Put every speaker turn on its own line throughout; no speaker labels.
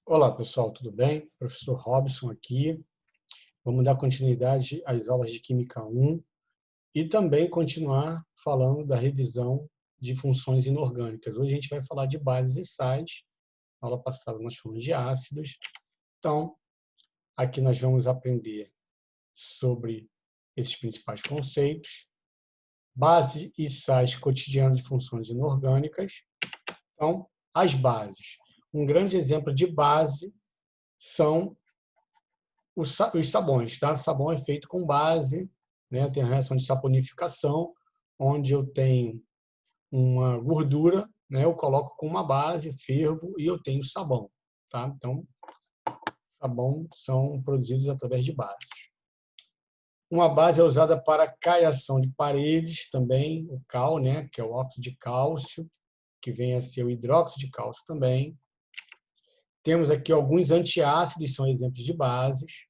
Olá, pessoal, tudo bem? Professor Robson aqui. Vamos dar continuidade às aulas de Química 1 e também continuar falando da revisão de funções inorgânicas. Hoje a gente vai falar de bases e sais. Na aula passada nós falamos de ácidos. Então, aqui nós vamos aprender sobre esses principais conceitos. Base e sais cotidianos de funções inorgânicas. Então, as bases. Um grande exemplo de base são os sabões, tá? Sabão é feito com base, né? Tem a reação de saponificação, onde eu tenho uma gordura, né? Eu coloco com uma base, fervo e eu tenho sabão, tá? Então, sabão são produzidos através de base. Uma base é usada para caiação de paredes também, o cal, né? Que é o óxido de cálcio, que vem a ser o hidróxido de cálcio também. Temos aqui alguns antiácidos, são exemplos de bases.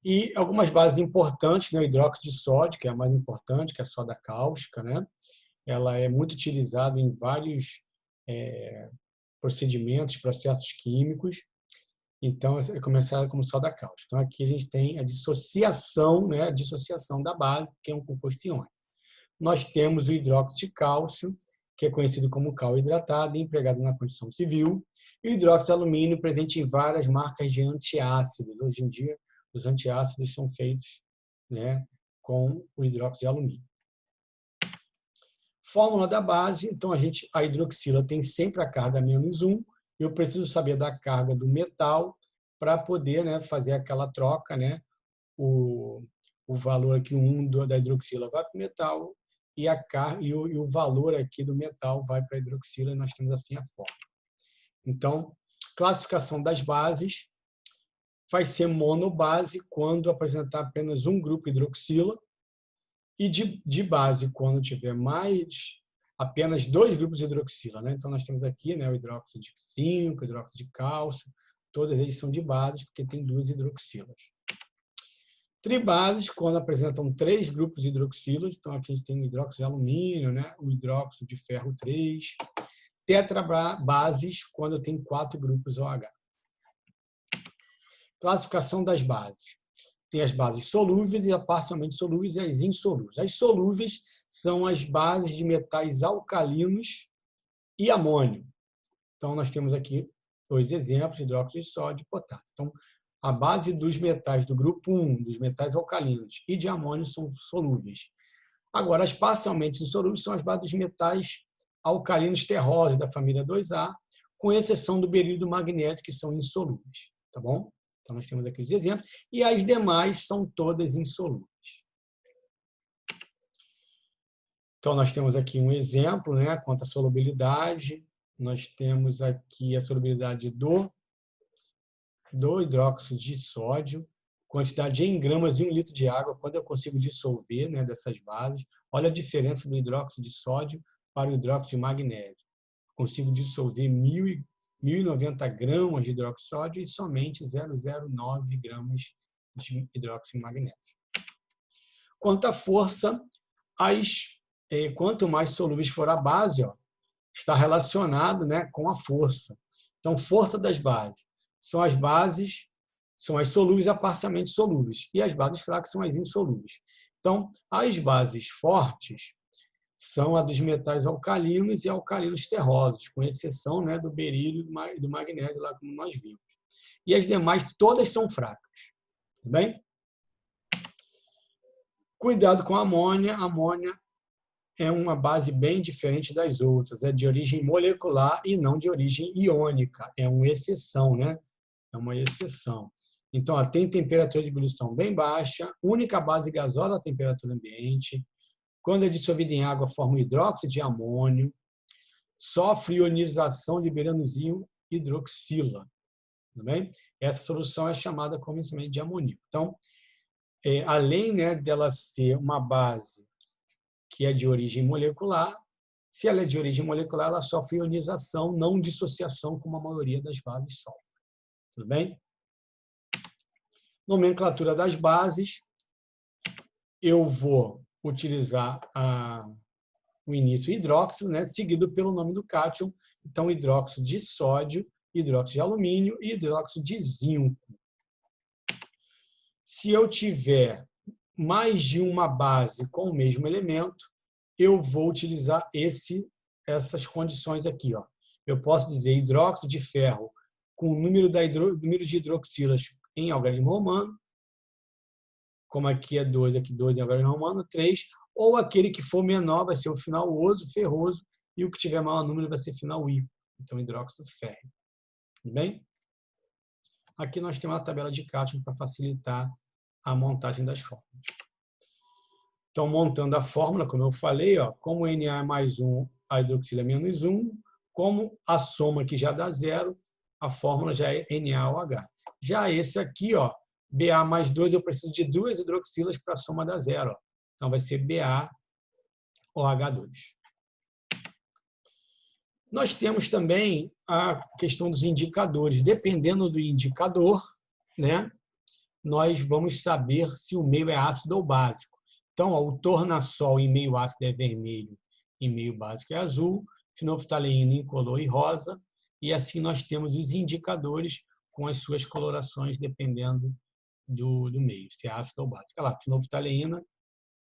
E algumas bases importantes, né? O hidróxido de sódio, que é a mais importante, que é a soda cáustica, né? Ela é muito utilizada em vários procedimentos, processos químicos. Então, é começada como soda cáustica. Então, aqui a gente tem a dissociação, né? A dissociação da base, que é um composto iônico. Nós temos o hidróxido de cálcio, que é conhecido como cal hidratado, empregado na construção civil, e o hidróxido de alumínio, presente em várias marcas de antiácidos. Hoje em dia, os antiácidos são feitos, né, com o hidróxido de alumínio. Fórmula da base, então a hidroxila tem sempre a carga -1, eu preciso saber da carga do metal para poder, né, fazer aquela troca, né, o valor aqui, o 1 da hidroxila vai para o metal e o valor aqui do metal vai para a hidroxila, e nós temos assim a fórmula. Então, classificação das bases vai ser monobase quando apresentar apenas um grupo hidroxila e de base quando tiver apenas dois grupos de hidroxila, né? Então, nós temos aqui, né, o hidróxido de zinco, o hidróxido de cálcio, todos eles são de bases porque tem duas hidroxilas. Tribases, quando apresentam três grupos de hidroxilas, então aqui a gente tem o hidróxido de alumínio, né? O hidróxido de ferro 3. Tetrabases, quando tem 4 grupos OH. Classificação das bases. Tem as bases solúveis e as parcialmente solúveis e as insolúveis. As solúveis são as bases de metais alcalinos e amônio. Então, nós temos aqui dois exemplos, hidróxido de sódio e potássio. Então, a base dos metais do grupo 1, dos metais alcalinos e de amônio são solúveis. Agora, as parcialmente insolúveis são as bases dos metais alcalinos terrosos da família 2A, com exceção do berílio e do magnésio, que são insolúveis. Tá bom? Então, nós temos aqui os exemplos. E as demais são todas insolúveis. Então, nós temos aqui um exemplo, né, quanto à solubilidade. Nós temos aqui a solubilidade do hidróxido de sódio, quantidade em gramas em 1 litro de água, quando eu consigo dissolver, né, dessas bases. Olha a diferença do hidróxido de sódio para o hidróxido de magnésio. Consigo dissolver 1.090 gramas de hidróxido de sódio e somente 0,09 gramas de hidróxido de magnésio. Quanto à força, quanto mais solúveis for a base, está relacionado, né, com a força. Então, força das bases. São as solúveis a parcialmente solúveis. E as bases fracas são as insolúveis. Então, as bases fortes são a dos metais alcalinos e alcalinos terrosos, com exceção, né, do berílio e do magnésio, lá como nós vimos. E as demais, todas são fracas. Tudo bem? Cuidado com a amônia. A amônia é uma base bem diferente das outras. É de origem molecular e não de origem iônica. É uma exceção, né? É uma exceção. Então, ela tem temperatura de ebulição bem baixa, única base gasosa à temperatura ambiente. Quando é dissolvida em água, forma um hidróxido de amônio. Sofre ionização, liberando íon hidroxila. Tudo bem? Essa solução é chamada comumente de amoníaco. Então, além, né, dela ser uma base que é de origem molecular, se ela é de origem molecular, ela sofre ionização, não dissociação, como a maioria das bases sofre. Tudo bem? Nomenclatura das bases. Eu vou utilizar o início hidróxido, né, seguido pelo nome do cátion. Então, hidróxido de sódio hidróxido de alumínio e hidróxido de zinco. Se eu tiver mais de uma base com o mesmo elemento, eu vou utilizar essas condições aqui. Ó. Eu posso dizer hidróxido de ferro com o número de hidroxilas em algarismo romano, como aqui é 2, aqui 2 em algarismo romano, 3, ou aquele que for menor vai ser o final oso, ferroso, e o que tiver maior número vai ser final I, então hidróxido férrico. Tudo bem? Aqui nós temos uma tabela de cálcio para facilitar a montagem das fórmulas. Então, montando a fórmula, como eu falei, ó, como Na é mais 1, a hidroxila é menos 1, como a soma aqui já dá 0, a fórmula já é NaOH. Já esse aqui, ó, Ba mais 2, eu preciso de 2 hidroxilas para a soma dar 0. Ó. Então, vai ser BaOH2. Nós temos também a questão dos indicadores. Dependendo do indicador, né, nós vamos saber se o meio é ácido ou básico. Então, ó, o tornassol em meio ácido é vermelho, em meio básico é azul, fenolftaleína incolor e rosa, e assim nós temos os indicadores com as suas colorações dependendo do meio, se é ácido ou básico. Olha lá, fenolftaleína,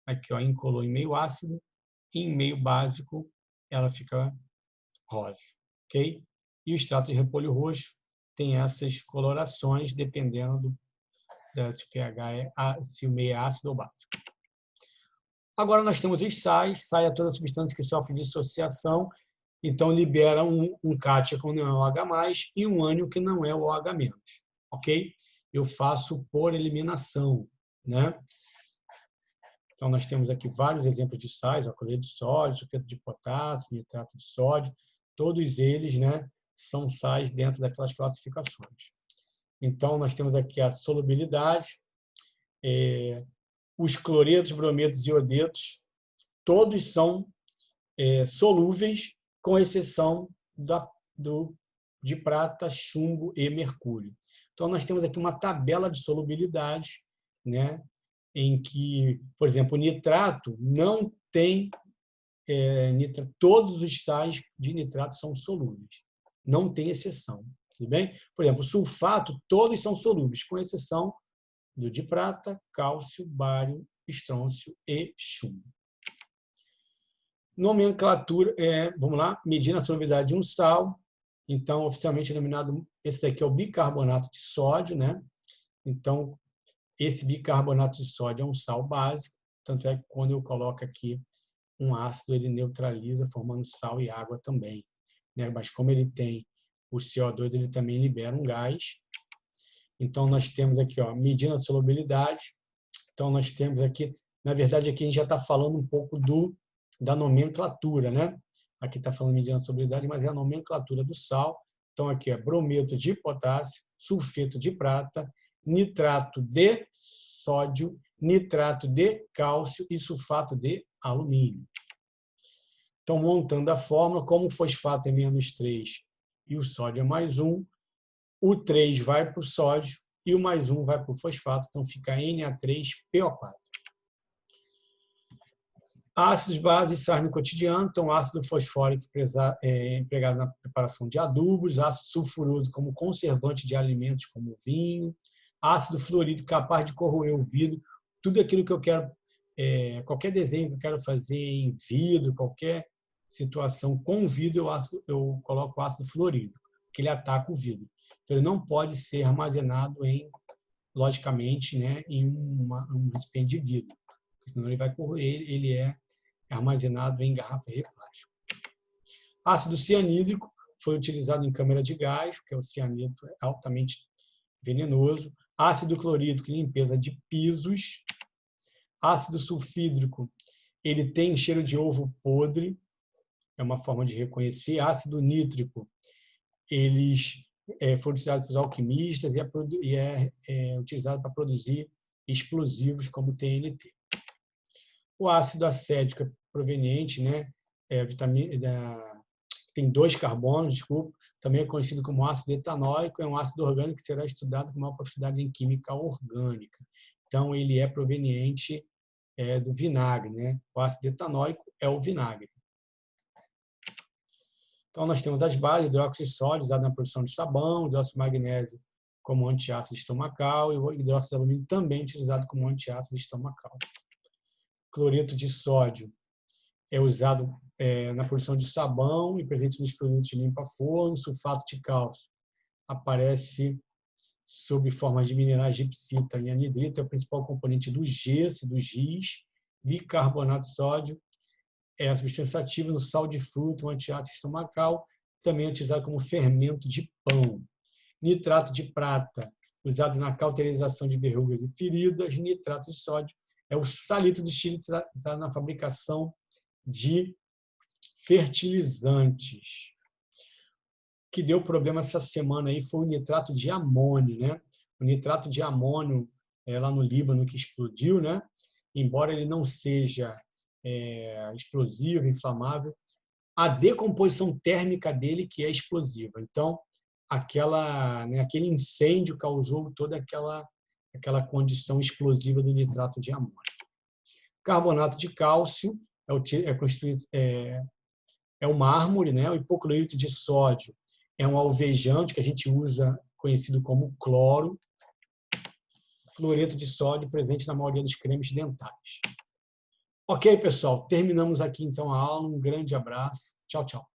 aqui ó, incolor em meio ácido, e em meio básico ela fica rosa, ok? E o extrato de repolho roxo tem essas colorações dependendo se o pH se o meio é ácido ou básico. Agora nós temos os sais. Sai é toda substância que sofre dissociação, então libera um cátion que não é o OH+, e um ânion que não é o OH-, ok? Eu faço por eliminação, né? Então nós temos aqui vários exemplos de sais, cloreto de sódio, sulfeto de potássio, nitrato de sódio, todos eles, né, são sais dentro daquelas classificações. Então nós temos aqui a solubilidade, os cloretos, brometos e iodetos, todos são solúveis, com exceção de prata, chumbo e mercúrio. Então, nós temos aqui uma tabela de solubilidade, né, em que, por exemplo, o nitrato não tem todos os sais de nitrato são solúveis, não tem exceção. Tudo bem? Por exemplo, o sulfato, todos são solúveis, com exceção do de prata, cálcio, bário, estrôncio e chumbo. Nomenclatura, vamos lá, medindo a solubilidade de um sal. Então, oficialmente denominado, esse daqui é o bicarbonato de sódio, né? Então, esse bicarbonato de sódio é um sal básico, tanto é que quando eu coloco aqui um ácido, ele neutraliza, formando sal e água também, né? Mas como ele tem o CO2, ele também libera um gás. Então, nós temos aqui, ó, medindo a solubilidade. Então, nós temos aqui, na verdade, aqui a gente já está falando um pouco da nomenclatura, né? Aqui está falando medindo a solubilidade, mas é a nomenclatura do sal. Então, aqui é brometo de potássio, sulfeto de prata, nitrato de sódio, nitrato de cálcio e sulfato de alumínio. Então, montando a fórmula, como o fosfato é menos 3 e o sódio é mais 1, o 3 vai para o sódio e o mais 1 vai para o fosfato, então fica Na3PO4. Ácidos, bases, sais no cotidiano, então ácido fosfórico empregado na preparação de adubos, ácido sulfuroso como conservante de alimentos como vinho, ácido fluorídrico capaz de corroer o vidro, tudo aquilo que eu quero, qualquer desenho que eu quero fazer em vidro, qualquer situação com vidro, eu coloco ácido fluorídrico, que ele ataca o vidro. Então, ele não pode ser armazenado logicamente, né, em um recipiente de vidro, porque senão ele vai corroer, ele é armazenado em garrafas de plástico. Ácido cianídrico foi utilizado em câmara de gás, porque o cianeto é altamente venenoso. Ácido clorídrico, limpeza de pisos. Ácido sulfídrico, ele tem cheiro de ovo podre, é uma forma de reconhecer. Ácido nítrico, eles foram utilizados pelos alquimistas e é utilizado para produzir explosivos como TNT. O ácido acético é proveniente, né, tem 2 carbonos, desculpa, também é conhecido como ácido etanóico, é um ácido orgânico que será estudado com maior profundidade em química orgânica. Então, ele é proveniente do vinagre, né? O ácido etanóico é o vinagre. Então, nós temos as bases, hidróxido de sódio, usado na produção de sabão, hidróxido de magnésio como antiácido estomacal, e o hidróxido de alumínio também utilizado como antiácido estomacal. Cloreto de sódio é usado na produção de sabão e presente nos produtos de limpa-forno. Sulfato de cálcio aparece sob forma de minerais gipsita e anidrito, é o principal componente do gesso, do giz. Bicarbonato de sódio é a substância ativa no sal de fruta, um antiácido estomacal, também é utilizado como fermento de pão. Nitrato de prata, usado na cauterização de verrugas e feridas. Nitrato de sódio é o salito de Chile utilizado na fabricação de fertilizantes. O que deu problema essa semana aí foi o nitrato de amônio, né? O nitrato de amônio lá no Líbano que explodiu, né? Embora ele não seja explosivo, inflamável, a decomposição térmica dele que é explosiva. Então, aquele incêndio causou toda aquela condição explosiva do nitrato de amônio. Carbonato de cálcio é o mármore, né? O hipocloreto de sódio é um alvejante que a gente usa, conhecido como cloro. Fluoreto de sódio presente na maioria dos cremes dentais. Ok, pessoal, terminamos aqui então a aula. Um grande abraço. Tchau, tchau.